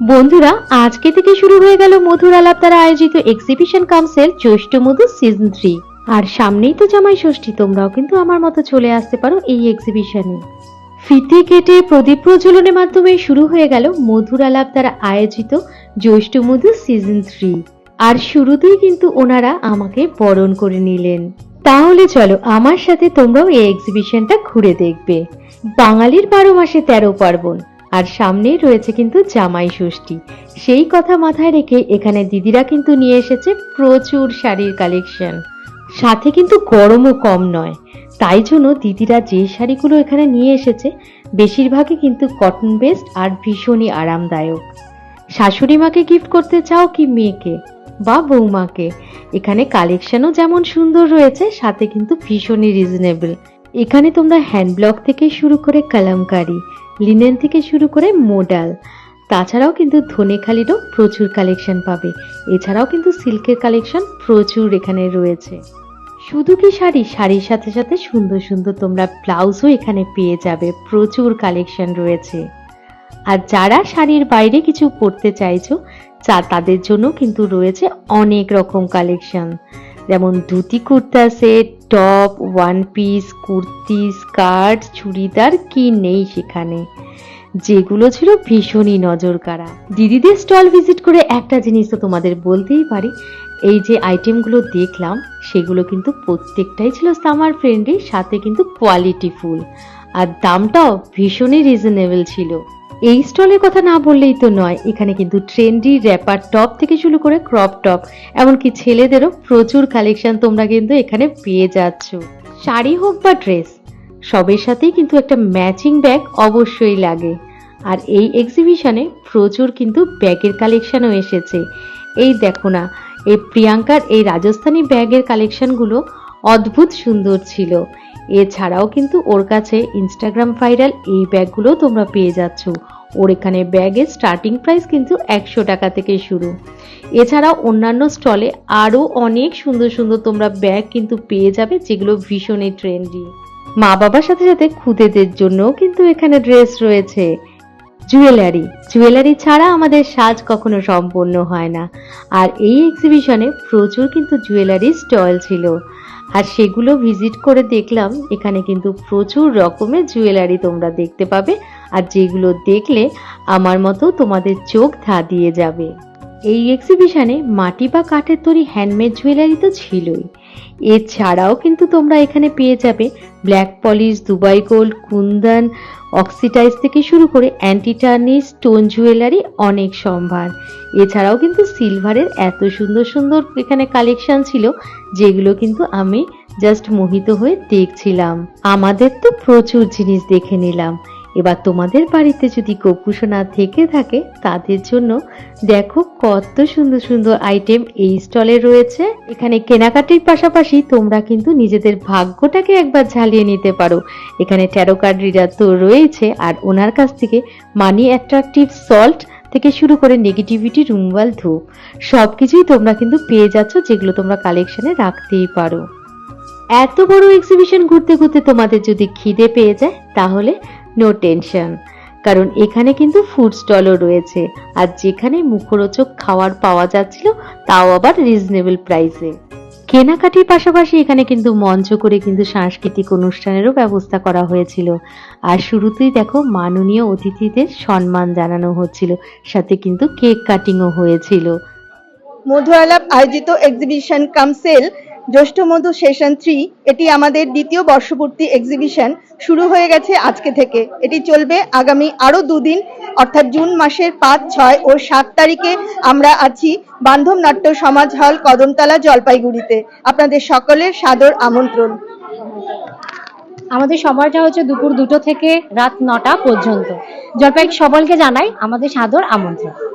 বন্ধুরা, আজকে থেকে শুরু হয়ে গেল মধুর আলাপ দ্বারা আয়োজিত এক্সিবিশন কাউন্সিল জ্যৈষ্ঠ মধু সিজন 3। আর সামনেই তো জামাই ষষ্ঠী, তোমরাও কিন্তু আমার মতো চলে আসতে পারো এই এক্সিবিশনে। ফিতে কেটে প্রদীপ প্রজ্বলনের মাধ্যমে শুরু হয়ে গেল মধুর আলাপ দ্বারা আয়োজিত জ্যৈষ্ঠ মধু সিজন 3। আর শুরুতেই কিন্তু ওনারা আমাকে বরণ করে নিলেন। তাহলে চলো আমার সাথে তোমরাও এই এক্সিবিশনটা ঘুরে দেখবে। বাঙালির 12 মাসে 13 পার্বণ, আর সামনেই রয়েছে কিন্তু জামাই ষষ্ঠী। সেই কথা মাথায় রেখে এখানে দিদিরা কিন্তু নিয়ে এসেছে প্রচুর শাড়ির কালেকশন, সাথে কিন্তু গরমও কম নয়। তাই জন্য দিদিরা যে শাড়িগুলো এখানে নিয়ে এসেছে বেশিরভাগই কিন্তু কটন বেসড আর ভীষণই আরামদায়ক। শাশুড়ি মাকে গিফট করতে চাও কি মেয়েকে বা বৌমাকে, এখানে কালেকশনও যেমন সুন্দর রয়েছে, সাথে কিন্তু ভীষণই রিজনেবল। এখানে তোমরা হ্যান্ড ব্লক থেকে শুরু করে কালামকারি, লিনেন থেকে শুরু করে মোডাল, তাছাড়াও কিন্তু ধনেখালিরও প্রচুর কালেকশন পাবে। এছাড়াও কিন্তু সিল্কের কালেকশন প্রচুর এখানে রয়েছে। শুধু কি শাড়ি, শাড়ির সাথে সাথে সুন্দর সুন্দর তোমরা ব্লাউজও এখানে পেয়ে যাবে, প্রচুর কালেকশন রয়েছে। আর যারা শাড়ির বাইরে কিছু পরতে চাইছো তাদের জন্য কিন্তু রয়েছে অনেক রকম কালেকশন, যেমন dhoti kurta set, top, one piece, kurti, skirt, churidar, কি নেই সেখানে, যেগুলো ছিল ভীষণই নজর কাড়া। দিদিদের স্টল ভিজিট করে একটা জিনিস তো তোমাদের বলতেই পারি, এই যে আইটেমগুলো দেখলাম সেগুলো কিন্তু প্রত্যেকটাই ছিল সামার ফ্রেন্ডলি, সাথে কিন্তু কোয়ালিটি ফুল, আর দামটাও ভীষণই রিজনেবল ছিল। এই স্টলের কথা না বললেই তো নয়, এখানে কিন্তু ট্রেন্ডি র্যাপার টপ থেকে শুরু করে ক্রপ টপ, এমনকি ছেলেদেরও প্রচুর কালেকশন তোমরা কিন্তু এখানে পেয়ে যাচ্ছ। শাড়ি হোক বা ড্রেস, সবের সাথেই কিন্তু একটা ম্যাচিং ব্যাগ অবশ্যই লাগে। আর এই এক্সিবিশনে প্রচুর কিন্তু ব্যাগের কালেকশনও এসেছে। এই দেখো না, এই প্রিয়াঙ্কার এই রাজস্থানী ব্যাগের কালেকশনগুলো অদ্ভুত সুন্দর ছিল। এছাড়াও কিন্তু ওর কাছে ইনস্টাগ্রাম ভাইরাল এই ব্যাগগুলো তোমরা পেয়ে যাচ্ছ। ওর এখানে ব্যাগের স্টার্টিং প্রাইস কিন্তু 100 টাকা থেকে শুরু। এছাড়াও অন্যান্য স্টলে আরো অনেক সুন্দর সুন্দর তোমরা ব্যাগ কিন্তু পেয়ে যাবে, যেগুলো ভীষণই ট্রেন্ডি। মা বাবার সাথে সাথে খুদেদের জন্যও কিন্তু এখানে ড্রেস রয়েছে। জুয়েলারি ছাড়া আমাদের সাজ কখনো সম্পূর্ণ হয় না। আর এই এক্সিবিশনে প্রচুর কিন্তু জুয়েলারি স্টল ছিল, আর সেগুলো ভিজিট করে দেখলাম এখানে কিন্তু প্রচুর রকমের জুয়েলারি তোমরা দেখতে পাবে, আর যেগুলো দেখলে আমার মতো তোমাদের চোখ ধাঁধিয়ে যাবে। এই এক্সিবিশনে মাটি বা কাঠের তৈরি হ্যান্ডমেড জুয়েলারি তো ছিলই, এছাড়াও কিন্তু তোমরা এখানে পেয়ে যাবে black polish, Dubai gold, Kundan, oxidise থেকে শুরু করে অ্যান্টি টার্নিশ, স্টোন জুয়েলারি, অনেক সম্ভার। এছাড়াও কিন্তু সিলভারের এত সুন্দর সুন্দর এখানে কালেকশন ছিল, যেগুলো কিন্তু আমি জাস্ট মোহিত হয়ে দেখছিলাম। আমাদের তো প্রচুর জিনিস দেখে নিলাম, এবার তোমাদের বাড়িতে যদি গোপুসোনা থেকে থাকে তাদের জন্য দেখো কত সুন্দর সুন্দর আইটেম এই স্টলে রয়েছে। এখানে কেনাকাটির পাশাপাশি তোমরা কিন্তু নিজেদের ভাগ্যটাকে একবার ঝালিয়ে নিতে পারো। এখানে ট্যারো কার্ড রিডার তো রয়েছে, আর ওনার কাছ থেকে মানি অ্যাট্রাকটিভ সল্ট থেকে শুরু করে নেগেটিভিটি রিমুভাল ধূপ সবকিছুই তোমরা কিন্তু পেয়ে যাচ্ছ, যেগুলো তোমরা কালেকশনে রাখতেই পারো। এত বড় এক্সিবিশন ঘুরতে ঘুরতে তোমাদের যদি খিদে পেয়ে যায় তাহলে নো টেনশন, কারণ এখানে কিন্তু ফুড স্টলও রয়েছে, আর যেখানে মুখরোচক খাবার পাওয়া যাচ্ছিল তাও আবার রিজনেবল প্রাইসে। কেনাকাটির পাশাপাশি এখানে কিন্তু মঞ্চ করে কিন্তু সাংস্কৃতিক অনুষ্ঠানেরও ব্যবস্থা করা হয়েছিল। আর শুরুতেই দেখো মাননীয় অতিথিদের সম্মান জানানো হচ্ছিল, সাথে কিন্তু কেক কাটিংও হয়েছিল। মধু আলাপ আয়োজিত এক্সিবিশন কাউন্সিল জ্যৈষ্ঠ মধু সেশন 3, এটি আমাদের দ্বিতীয় বর্ষপূর্তি এক্সিবিশন শুরু হয়ে গেছে আজকে থেকে। এটি চলবে আগামী আরো 2 দিন, অর্থাৎ জুন মাসের 5, 6 ও 7 তারিখে আমরা আছি বান্ধব নাট্য সমাজ হল, কদমতলা, জলপাইগুড়িতে। আপনাদের সকলের সাদর আমন্ত্রণ। আমাদের সময়টা হচ্ছে দুপুর 2টো থেকে রাত 9টা পর্যন্ত। জলপাইগুড়ি সকলকে জানাই আমাদের সাদর আমন্ত্রণ।